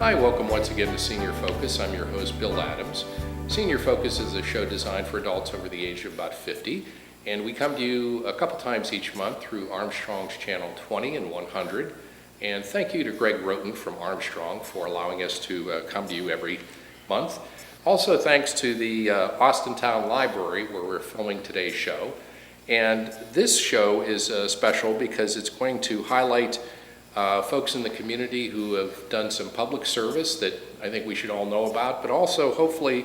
Hi, welcome once again to Senior Focus. I'm your host, Bill Adams. Senior Focus is a show designed for adults over the age of about 50, and we come to you a couple times each month through Armstrong's Channel 20 and 100. And thank you to Greg Roten from Armstrong for allowing us to come to you every month. Also, thanks to the Austintown Library, where we're filming today's show. And this show is special because it's going to highlight folks in the community who have done some public service that I think we should all know about, but also hopefully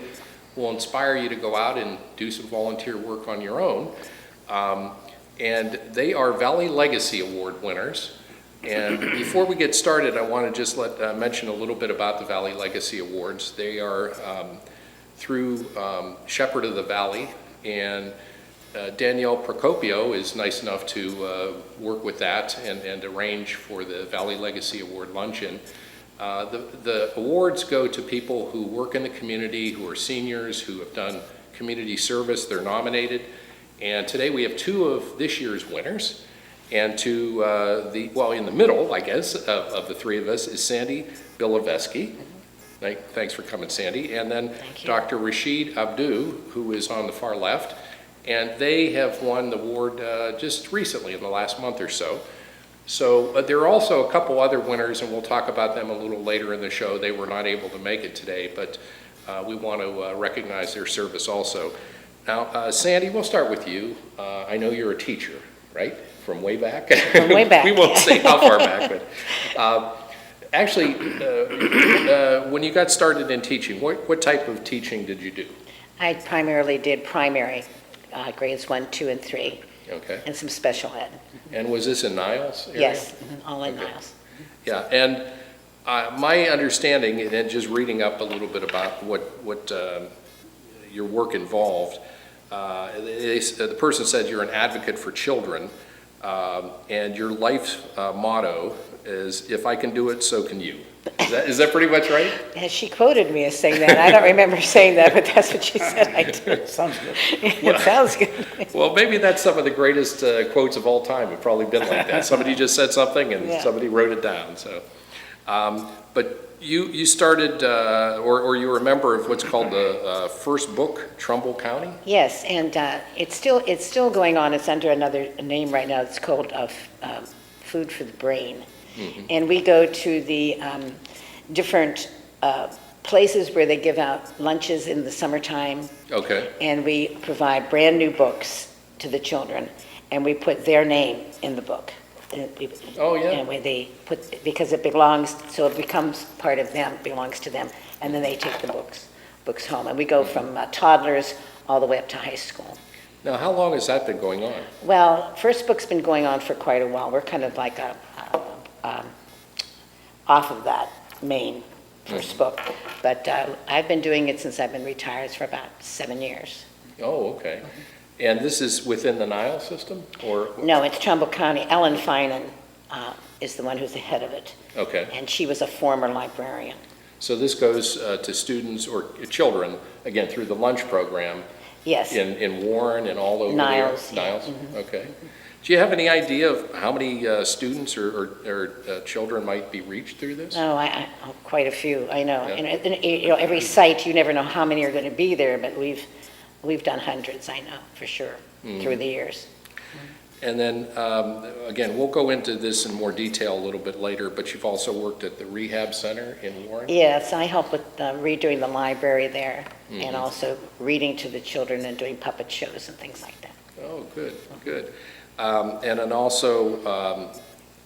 will inspire you to go out and do some volunteer work on your own. And they are Valley Legacy Award winners. And before we get started, I want to just mention a little bit about the Valley Legacy Awards. They are through Shepherd of the Valley, and Danielle Procopio is nice enough to work with that and arrange for the Valley Legacy Award luncheon. The awards go to people who work in the community, who are seniors, who have done community service. They're nominated. And today we have two of this year's winners. And to in the middle, I guess, of the three of us is Sandy Bilovesky. Thanks for coming, Sandy. And then Dr. Rashid Abdu, who is on the far left. And they have won the award just recently in the last month or so. So there are also a couple other winners, and we'll talk about them a little later in the show. They were not able to make it today, but we want to recognize their service also. Now, Sandy, we'll start with you. I know you're a teacher, right? From way back? From way back. We won't say how far back, but actually, when you got started in teaching, what type of teaching did you do? I primarily did primary, grades 1, 2, and 3. Okay. And some special ed. And was this in Niles area? Yes, all in Niles. Yeah, and my understanding, and then just reading up a little bit about what your work involved, the person said you're an advocate for children, and your life's motto is, if I can do it, so can you. Is that pretty much right? Yeah, she quoted me as saying that. I don't remember saying that, but that's what she said I do. Sounds good. It sounds good. Well, maybe that's some of the greatest quotes of all time. It's probably been like that. Somebody just said something and somebody wrote it down. So, but you started, or you were a member of what's called the first book, Trumbull County? Yes, and it's still going on. It's under another name right now. It's called Food for the Brain. Mm-hmm. And we go to the different places where they give out lunches in the summertime. Okay. And we provide brand new books to the children, and we put their name in the book. Oh, yeah. And when they put, because it belongs, so it becomes part of them, belongs to them, and then they take the books home. And we go from toddlers all the way up to high school. Now, how long has that been going on? Well, first book's been going on for quite a while. We're kind of like off of that main first book. But I've been doing it since I've been retired for about 7 years. Oh, okay. And this is within the Nile system, or? No, it's Trumbull County. Ellen Finan is the one who's the head of it. Okay. And she was a former librarian. So this goes to students or children, again, through the lunch program. Yes. In Warren and all over Niles. there? Niles. Mm-hmm. Okay. Do you have any idea of how many students or children might be reached through this? Oh, quite a few. I know. Yeah. And every site, you never know how many are going to be there, but we've done hundreds. I know for sure through the years. And then again, we'll go into this in more detail a little bit later. But you've also worked at the rehab center in Warren. Yes, I help with redoing the library there, and also reading to the children and doing puppet shows and things like that. Oh, good, good. And then also,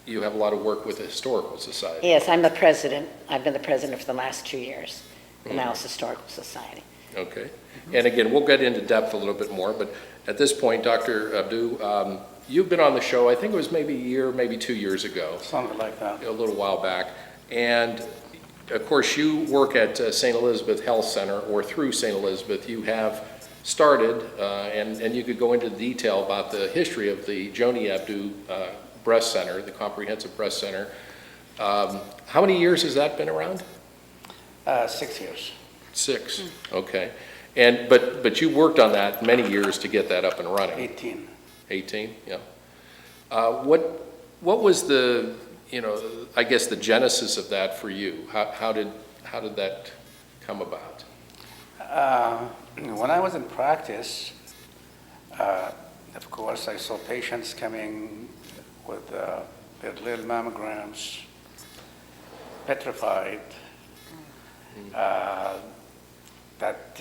you have a lot of work with the Historical Society. Yes, I'm the president. I've been the president for the last 2 years, the Niles Historical Society. Okay. And again, we'll get into depth a little bit more, but at this point, Dr. Abdu, you've been on the show, I think it was maybe a year, maybe 2 years ago. Something like that. A little while back. And of course, you work at St. Elizabeth Health Center, or through St. Elizabeth. You have started, and you could go into detail about the history of the Joni Abdu Breast Center, the Comprehensive Breast Center. How many years has that been around? 6 years. 6, okay. And but you worked on that many years to get that up and running. 18. 18, yeah. What was the I guess the genesis of that for you, how did that come about? When I was in practice, of course, I saw patients coming with their little mammograms, petrified, that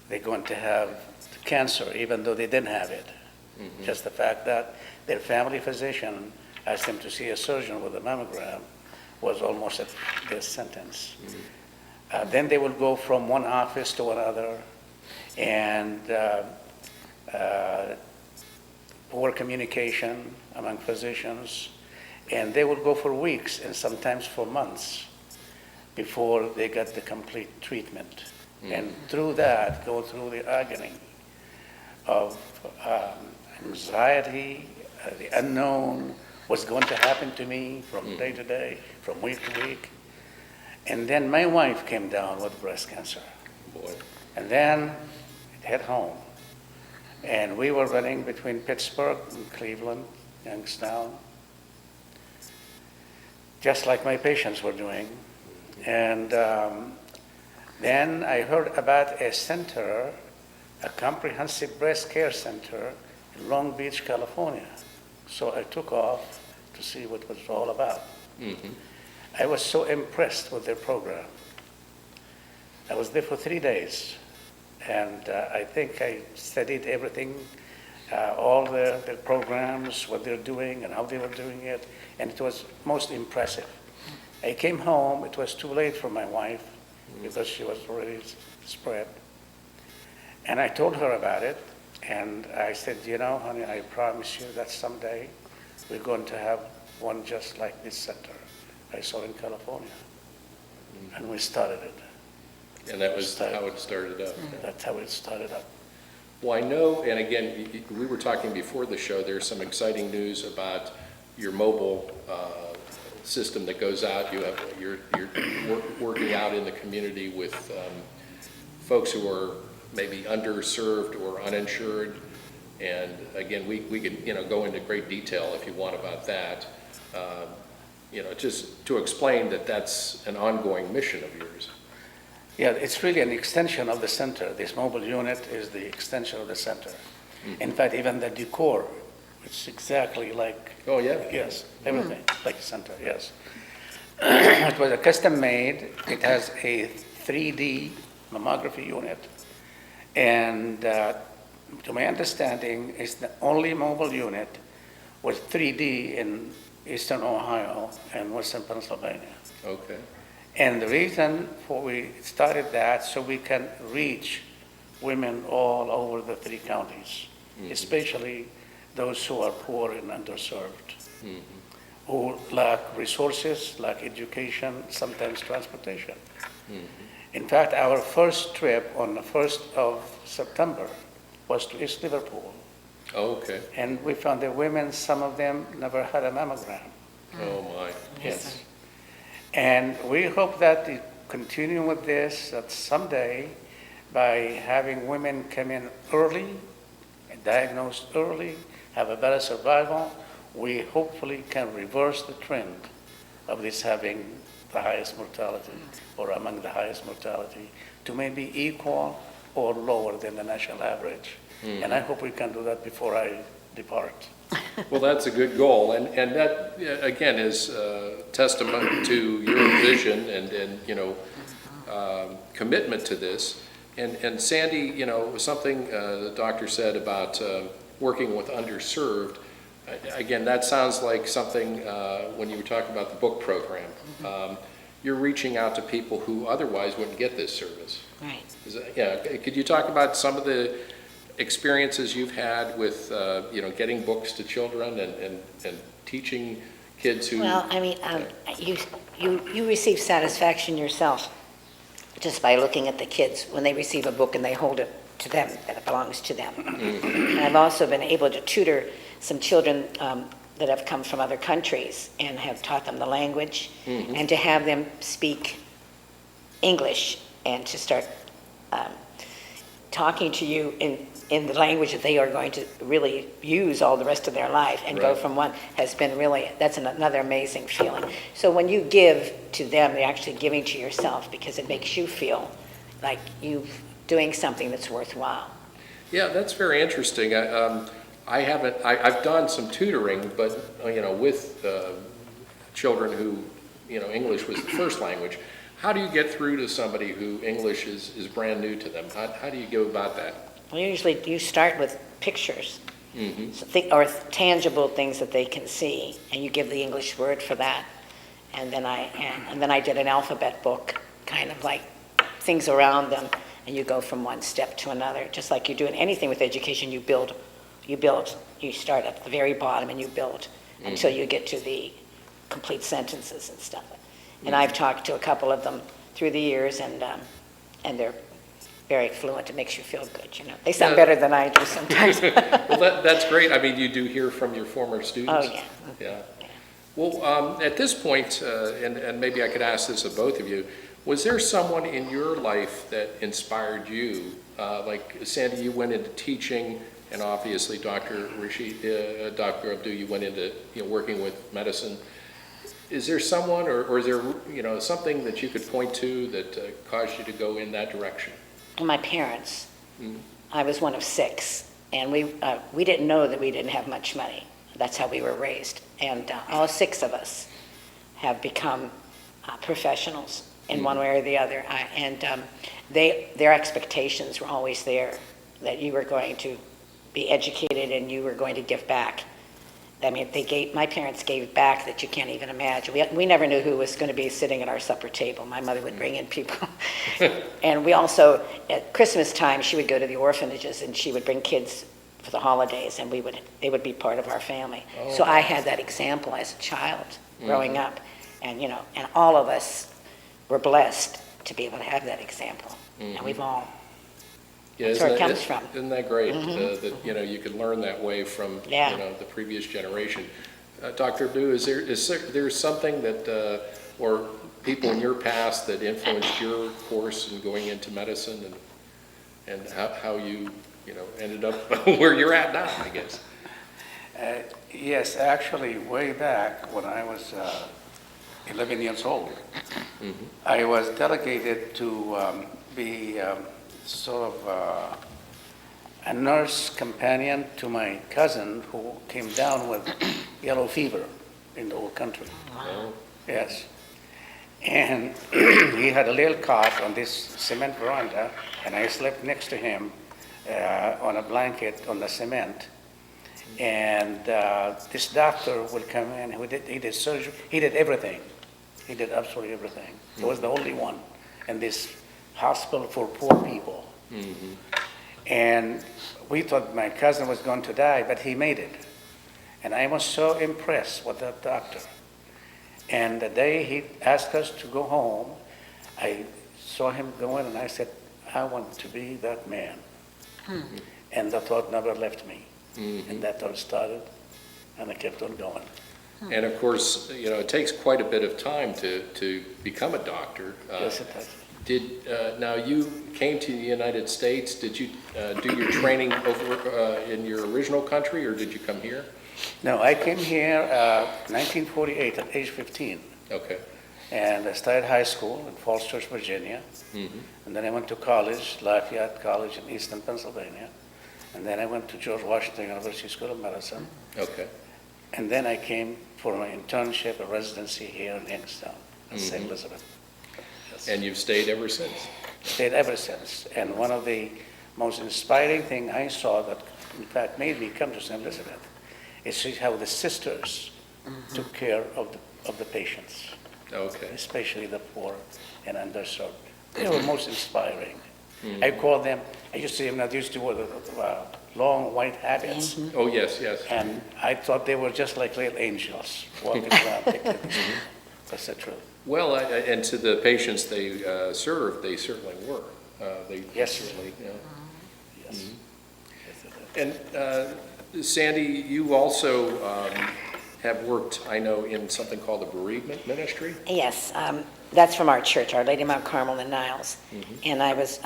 they're going to have cancer even though they didn't have it. Just the fact that their family physician asked them to see a surgeon with a mammogram was almost a death sentence. Then they will go from one office to another, and poor communication among physicians, and they will go for weeks and sometimes for months before they get the complete treatment. And through that, go through the agony of anxiety, the unknown, what's going to happen to me from day to day, from week to week. And then my wife came down with breast cancer. Boy. And then it hit home. And we were running between Pittsburgh and Cleveland, Youngstown, just like my patients were doing. And then I heard about a center, a comprehensive breast care center in Long Beach, California. So I took off to see what it was all about. I was so impressed with their program. I was there for 3 days, and I think I studied everything, all their programs, what they're doing and how they were doing it, and it was most impressive. I came home, it was too late for my wife because she was already spread. And I told her about it, and I said, honey, I promise you that someday we're going to have one just like this center I saw in California. And we started it. And that was how it started up. That's how it started up. Well, I know, and again, we were talking before the show, there's some exciting news about your mobile system that goes out. You're working out in the community with folks who are maybe underserved or uninsured. And again, we could go into great detail if you want about that. Just to explain that that's an ongoing mission of yours. Yeah, it's really an extension of the center. This mobile unit is the extension of the center. In fact, even the decor, it's exactly like. Oh, yeah? Yes, everything, like the center, yes. It was a custom made. It has a 3D mammography unit. And to my understanding, it's the only mobile unit with 3D in Eastern Ohio and Western Pennsylvania. Okay. And the reason for we started that, so we can reach women all over the 3 counties, especially those who are poor and underserved, who lack resources, lack education, sometimes transportation. In fact, our first trip on the 1st of September was to East Liverpool. Oh, okay. And we found that women, some of them never had a mammogram. Oh, my. Yes. And we hope that to continue with this, that someday, by having women come in early, diagnosed early, have a better survival, we hopefully can reverse the trend of this having the highest mortality, or among the highest mortality, to maybe equal or lower than the national average. And I hope we can do that before I depart. Well, that's a good goal, and that, again, is testament to your vision and commitment to this. And Sandy, something the doctor said about working with underserved, again, that sounds like something, when you were talking about the book program, you're reaching out to people who otherwise wouldn't get this service. Right. Could you talk about some of the experiences you've had with, getting books to children and teaching kids who... Well, I mean, you receive satisfaction yourself just by looking at the kids when they receive a book and they hold it to them, that it belongs to them. And I've also been able to tutor some children that have come from other countries and have taught them the language, and to have them speak English and to start talking to you in in the language that they are going to really use all the rest of their life and go Right. from one has been really, that's another amazing feeling. So when you give to them, you're actually giving to yourself because it makes you feel like you're doing something that's worthwhile. Yeah, that's very interesting. I've done some tutoring, but, with children who, English was the first language. How do you get through to somebody who English is brand new to them? How do you go about that? Well, usually you start with pictures, Mm-hmm. or tangible things that they can see, and you give the English word for that. And then I did an alphabet book, kind of like things around them, and you go from one step to another. Just like you do in anything with education, you build. You start at the very bottom and you build until you get to the complete sentences and stuff. And I've talked to a couple of them through the years, and they're very fluent. It makes you feel good, They sound Yeah. better than I do sometimes. Well, that's great. I mean, you do hear from your former students? Oh, yeah. Yeah. Well, at this point, and maybe I could ask this of both of you, was there someone in your life that inspired you? Like Sandy, you went into teaching, and obviously Dr. Abdu, you went into working with medicine. Is there someone, or is there something that you could point to that caused you to go in that direction? My parents. I was one of 6, and we didn't know that we didn't have much money. That's how we were raised, and all 6 of us have become professionals in one way or the other. Their expectations were always there, that you were going to be educated and you were going to give back. I mean, my parents gave back that you can't even imagine. We never knew who was going to be sitting at our supper table. My mother would bring in people. And we also, at Christmas time, she would go to the orphanages and she would bring kids for the holidays, and they would be part of our family. Oh. So I had that example as a child growing up. And, and all of us were blessed to be able to have that example. And we've all, Yeah, that's where it comes from. Isn't that great, that, you could learn that way from, Yeah. the previous generation? Dr. Abdu, is there something that, or people in your past that influenced your course in going into medicine, and how you, ended up where you're at now, I guess? Yes, actually, way back when I was 11 years old, I was delegated to be sort of a nurse companion to my cousin who came down with yellow fever in the whole country. Oh. Yes. And he had a little cot on this cement veranda, and I slept next to him on a blanket on the cement. And this doctor would come in, he did surgery, he did everything. He did absolutely everything. He was the only one in this hospital for poor people. And we thought my cousin was going to die, but he made it. And I was so impressed with that doctor. And the day he asked us to go home, I saw him go in and I said, I want to be that man. And the thought never left me. And that thought started, and I kept on going. And of course, it takes quite a bit of time to become a doctor. Yes, it does. Now you came to the United States, did you do your training over in your original country, or did you come here? No, I came here 1948 at age 15. Okay. And I started high school in Falls Church, Virginia. And then I went to college, Lafayette College in Eastern Pennsylvania. And then I went to George Washington University School of Medicine. Okay. And then I came for my internship, a residency here in Youngstown, at St. Elizabeth. Yes. And you've stayed ever since? Stayed ever since. And one of the most inspiring thing I saw that, in fact, made me come to St. Elizabeth is see how the sisters took care of the patients, Okay. especially the poor and underserved. They were most inspiring. I call them, I used to see them, they used to wear the long white habits. Oh, yes, yes. And I thought they were just like little angels walking around. That's the truth. Well, and to the patients they served, they certainly were. They Yes. certainly, Yes. And Sandy, you also have worked, I know, in something called the bereavement ministry. Yes, that's from our church, Our Lady of Mount Carmel in Niles. And I was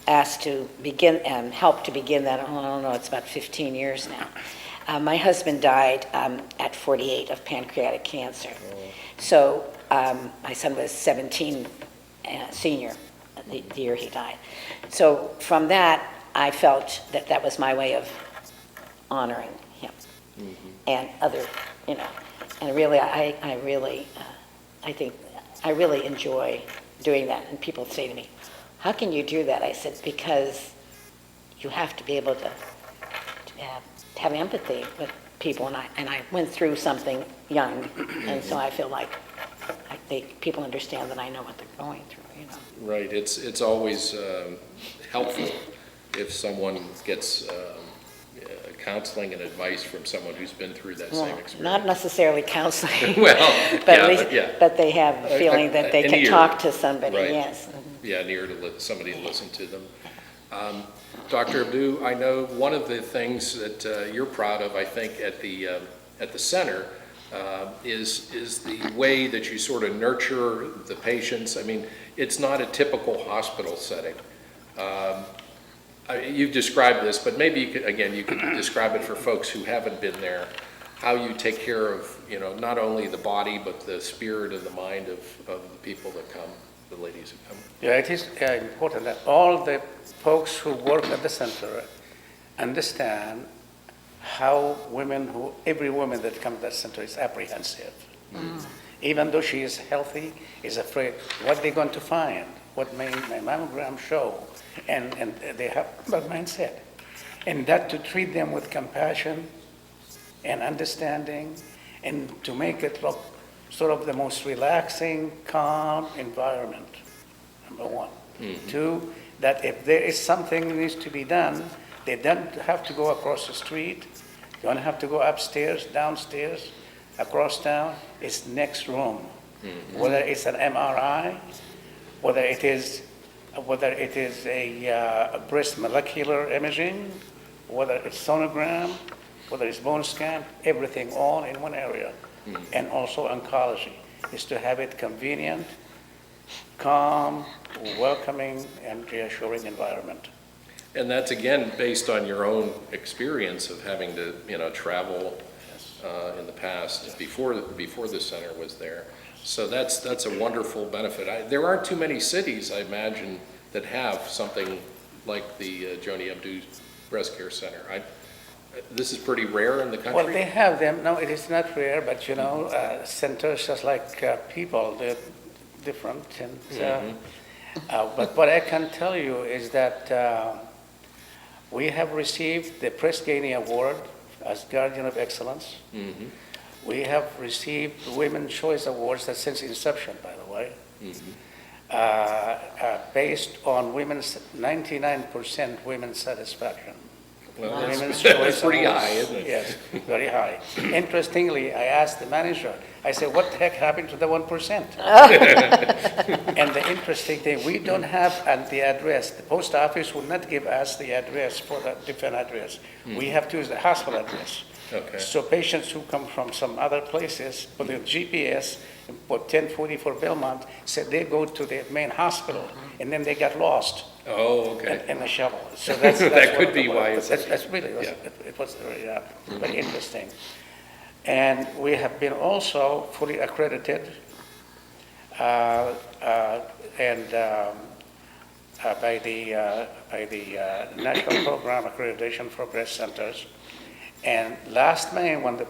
asked to begin, help to begin that, oh, I don't know, it's about 15 years now. My husband died at 48 of pancreatic cancer. So my son was 17, senior, the year he died. So from that, I felt that that was my way of honoring him and other, and really, I think, I really enjoy doing that. And people say to me, how can you do that? I said, because you have to be able to have empathy with people, and I went through something young, and so I feel like people understand that I know what they're going through, Right, it's always helpful if someone gets counseling and advice from someone who's been through that same experience. Not necessarily counseling, Well, but, yeah, but they have a feeling that they an can ear. talk to somebody, Right. yes. Yeah, near to somebody to listen to them. Dr. Abdu, I know one of the things that you're proud of, I think, at the center is the way that you sort of nurture the patients. I mean, it's not a typical hospital setting. You've described this, but maybe you could describe it for folks who haven't been there, how you take care of, not only the body, but the spirit and the mind of the people that come, the ladies who come. Yeah, it is important that all the folks who work at the center understand how every woman that comes to that center is apprehensive. Even though she is healthy, is afraid what they're going to find, what may my mammogram show, and they have that mindset. And that to treat them with compassion and understanding, and to make it look sort of the most relaxing, calm environment, number one. Two, that if there is something that needs to be done, they don't have to go across the street, they don't have to go upstairs, downstairs, across town. It's next room. Whether it's an MRI, whether it is a breast molecular imaging, whether it's sonogram, whether it's bone scan, everything all in one area. And also oncology is to have it convenient, calm, welcoming, and reassuring environment. And that's, again, based on your own experience of having to, travel in the past before the center was there. So that's a wonderful benefit. There aren't too many cities, I imagine, that have something like the Joni Abdu Breast Care Center. This is pretty rare in the country? Well, they have them. No, it is not rare, but centers just like people, they're different. And, but what I can tell you is that we have received the Press Ganey Award as Guardian of Excellence. We have received Women's Choice Awards that since inception, by the way, based on 99% women's satisfaction. Well, Women's that's Choice pretty Awards. high, isn't it? Yes, very high. Interestingly, I asked the manager, I said, what the heck happened to the 1%? And the interesting thing, we don't have the address. The post office will not give us the address for the different address. We have to use the hospital address. Okay. So patients who come from some other places, put their GPS, and put 1040 for Belmont, said they go to the main hospital, and then they got lost. Oh, okay. In the shovel. So that's That could what be why it's- That's really, it was very interesting. And we have been also fully accredited by the National Program Accreditation for Breast Centers. And last May, when the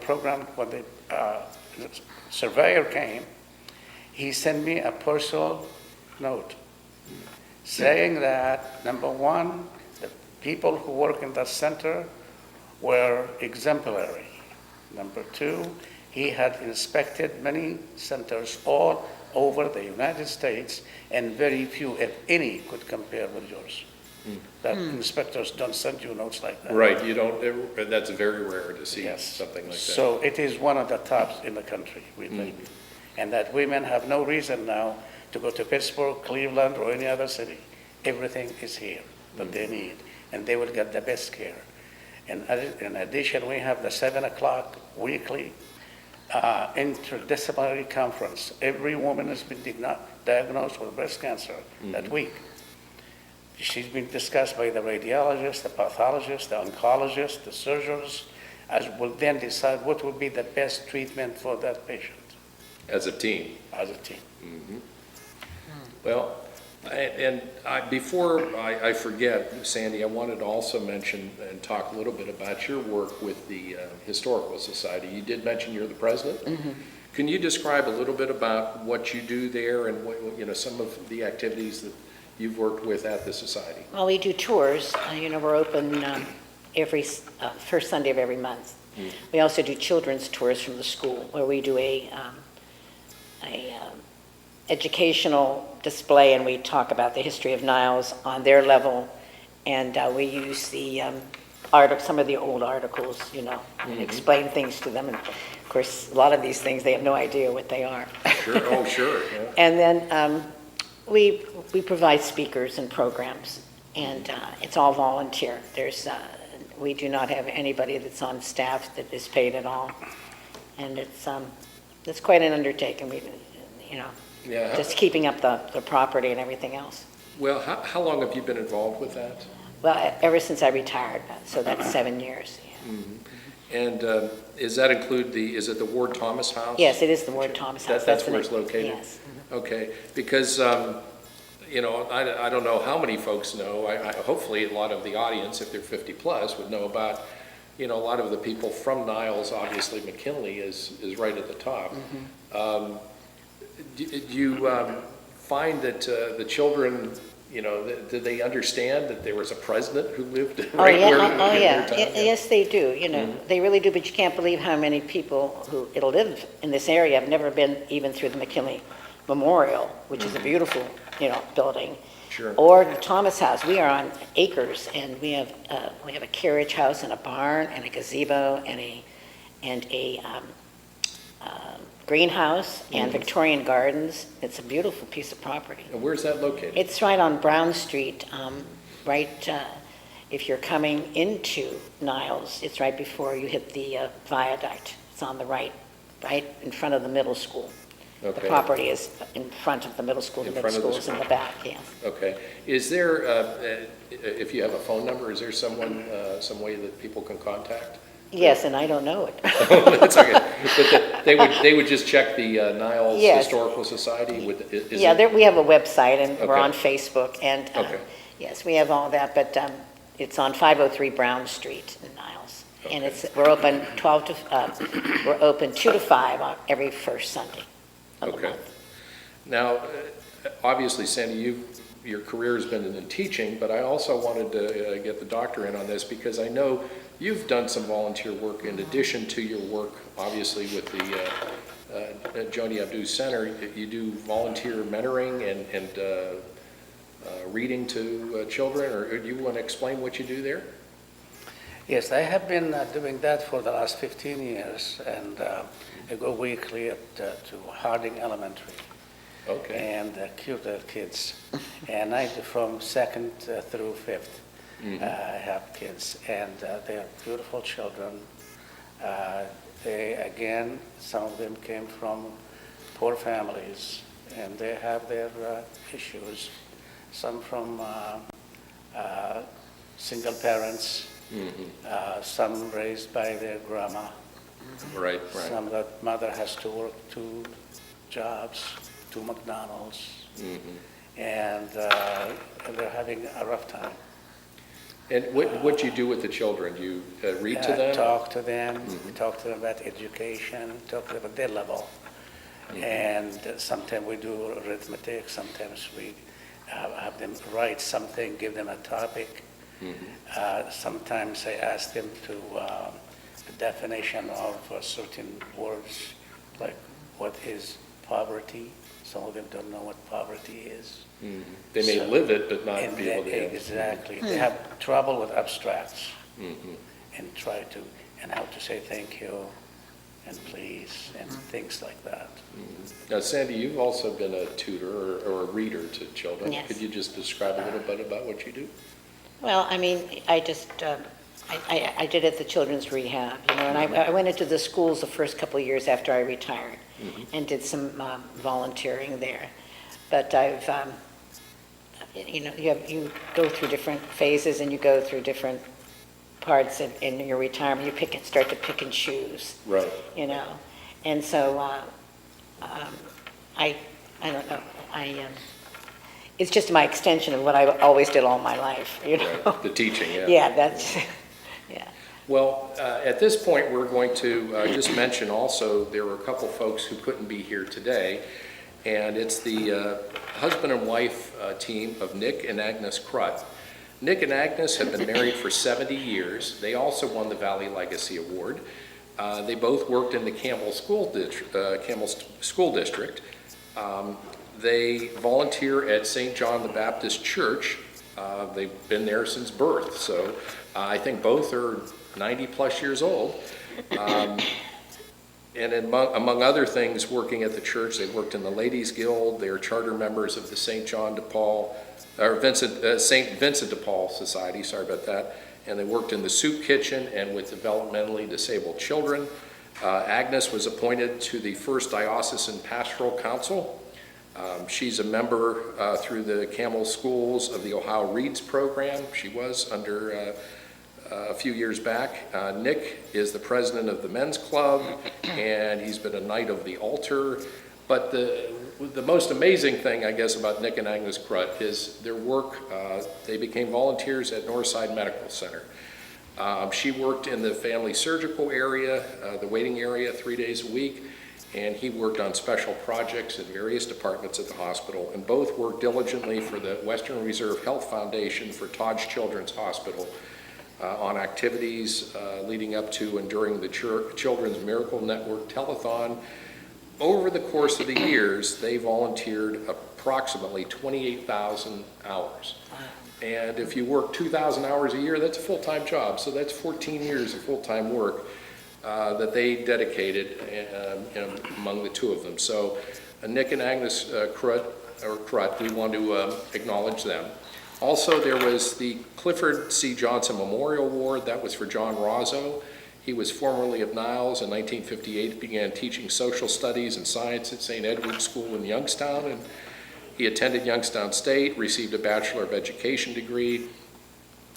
surveyor came, he sent me a personal note saying that, number one, the people who work in that center were exemplary. Number two, he had inspected many centers all over the United States, and very few, if any, could compare with yours. That inspectors don't send you notes like that. Right, you don't, that's very rare to see Yes. something like that. So it is one of the tops in the country, we think. And that women have no reason now to go to Pittsburgh, Cleveland, or any other city. Everything is here that they need, and they will get the best care. And in addition, we have the 7 o'clock weekly interdisciplinary conference. Every woman has been diagnosed with breast cancer that week. She's been discussed by the radiologist, the pathologist, the oncologist, the surgeons, as will then decide what will be the best treatment for that patient As a team. as a team. Well, before I forget, Sandy, I wanted to also mention and talk a little bit about your work with the Historical Society. You did mention you're the president. Can you describe a little bit about what you do there and what, some of the activities that you've worked with at the society? Well, we do tours. We're open every first Sunday of every month. We also do children's tours from the school, where we do a educational display, and we talk about the history of Niles on their level, and we use the some of the old articles, and explain things to them. And of course, a lot of these things, they have no idea what they are. Sure. Oh, sure. Yeah. And then we provide speakers and programs, and it's all volunteer. We do not have anybody that's on staff that is paid at all, and it's quite an undertaking. Yeah. Just keeping up the property and everything else. Well, how long have you been involved with that? Well, ever since I retired, so that's 7 years. And does that include is it the Ward Thomas House? Yes, it is the Ward Thomas House. That's where it's located? Yes. Okay, because, I don't know how many folks know, hopefully a lot of the audience, if they're 50 plus, would know about, a lot of the people from Niles. Obviously McKinley is right at the top. Do you find that the children, did they understand that there was a president who lived right yeah. where? Oh, yeah. town? Yes, they do. They really do. But you can't believe how many people who live in this area have never been even through the McKinley Memorial, which is a beautiful, building. Sure. Or the Thomas House. We are on acres, and we have a carriage house and a barn and a gazebo and a greenhouse and Victorian gardens. It's a beautiful piece of property. And where's that located? It's right on Brown Street, if you're coming into Niles, it's right before you hit the viaduct. It's on the right in front of the middle school. The Okay. property is in front of the middle school. The In middle front of school the is in school. the back, yes. Okay. Is there, if you have a phone number, is there someone, some way that people can contact? Yes, and I don't know it. That's okay. But they would just check the Niles Yes. Historical Society? We have a website, and we're Okay. on Facebook, and Okay. yes, we have all that, but it's on 503 Brown Street in Niles. And Okay. we're open 2 to 5 on every first Sunday of the Okay. month. Now, obviously, Sandy, your career has been in teaching, but I also wanted to get the doctor in on this because I know you've done some volunteer work in addition to your work, obviously, with the Joni Abdu Center. You do volunteer mentoring and reading to children, or do you want to explain what you do there? Yes, I have been doing that for the last 15 years, and I go weekly to Harding Elementary. Okay. And cute little kids. And I do from second through fifth. I have kids, and they're beautiful children. Some of them came from poor families, and they have their issues. Some from single parents, some raised by their grandma. Right. Some that mother has to work 2 jobs, 2 McDonald's, and they're having a rough time. And what do you do with the children? Do you read to them? Talk to them, talk to them about education, talk to them at their level. And sometimes we do arithmetic, sometimes we have them write something, give them a topic. Sometimes I ask them to a definition of certain words, like what is poverty. Some of them don't know what poverty is. They may live it, but not And be able to. exactly. They have trouble with abstracts and try to, and how to say thank you and please and things like that. Now, Sandy, you've also been a tutor or a reader to children. Yes. Could you just describe a little bit about what you do? Well, I mean, I did at the children's rehab, and I went into the schools the first couple of years after I retired and did some volunteering there. But I've you go through different phases and you go through different parts in your retirement. You start to pick and choose, Right. And so I don't know. It's just my extension of what I always did all my life, Right. The teaching, yeah. Yeah, that's, yeah. Well, at this point, we're going to just mention also, there were a couple folks who couldn't be here today, and it's the husband and wife team of Nick and Agnes Krutt. Nick and Agnes have been married for 70 years. They also won the Valley Legacy Award. They both worked in the Campbell School District. They volunteer at St. John the Baptist Church. They've been there since birth, so I think both are 90 plus years old. And among other things, working at the church, they worked in the Ladies Guild. They are charter members of the St. Vincent de Paul Society, sorry about that. And they worked in the soup kitchen and with developmentally disabled children. Agnes was appointed to the First Diocesan Pastoral Council. She's a member through the Camel Schools of the Ohio Reads program. She was under a few years back. Nick is the president of the men's club, and he's been a knight of the altar. But the most amazing thing, I guess, about Nick and Agnes Krutt is their work. They became volunteers at Northside Medical Center. She worked in the family surgical area, the waiting area, 3 days a week, and he worked on special projects in various departments at the hospital, and both worked diligently for the Western Reserve Health Foundation for Todd's Children's Hospital on activities leading up to and during the Children's Miracle Network telethon. Over the course of the years, they volunteered approximately 28,000 hours. And if you work 2,000 hours a year, that's a full-time job. So that's 14 years of full-time work that they dedicated among the two of them. So Nick and Agnes Krutt, we want to acknowledge them. Also, there was the Clifford C. Johnson Memorial Award. That was for John Rozzo. He was formerly of Niles. In 1958, began teaching social studies and science at St. Edward's School in Youngstown, and he attended Youngstown State, received a Bachelor of Education degree.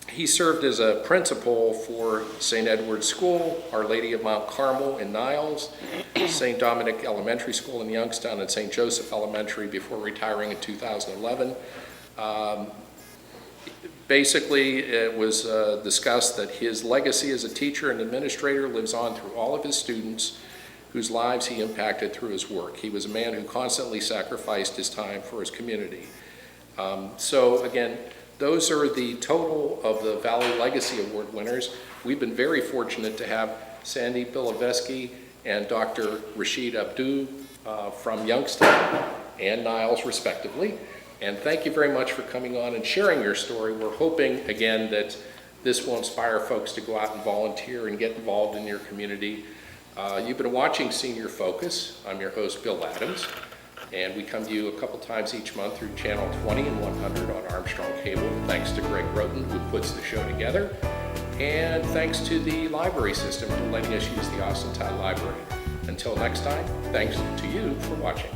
He served as a principal for St. Edward's School, Our Lady of Mount Carmel in Niles, St. Dominic Elementary School in Youngstown, and St. Joseph Elementary before retiring in 2011. Basically, it was discussed that his legacy as a teacher and administrator lives on through all of his students whose lives he impacted through his work. He was a man who constantly sacrificed his time for his community. So again, those are the total of the Valley Legacy Award winners. We've been very fortunate to have Sandy Bilovesky and Dr. Rashid Abdu from Youngstown and Niles, respectively. And thank you very much for coming on and sharing your story. We're hoping, again, that this will inspire folks to go out and volunteer and get involved in your community. You've been watching Senior Focus. I'm your host, Bill Adams, and we come to you a couple times each month through Channel 20 and 100 on Armstrong Cable. Thanks to Greg Roten, who puts the show together, and thanks to the library system for letting us use the Austin Town Library. Until next time, thanks to you for watching.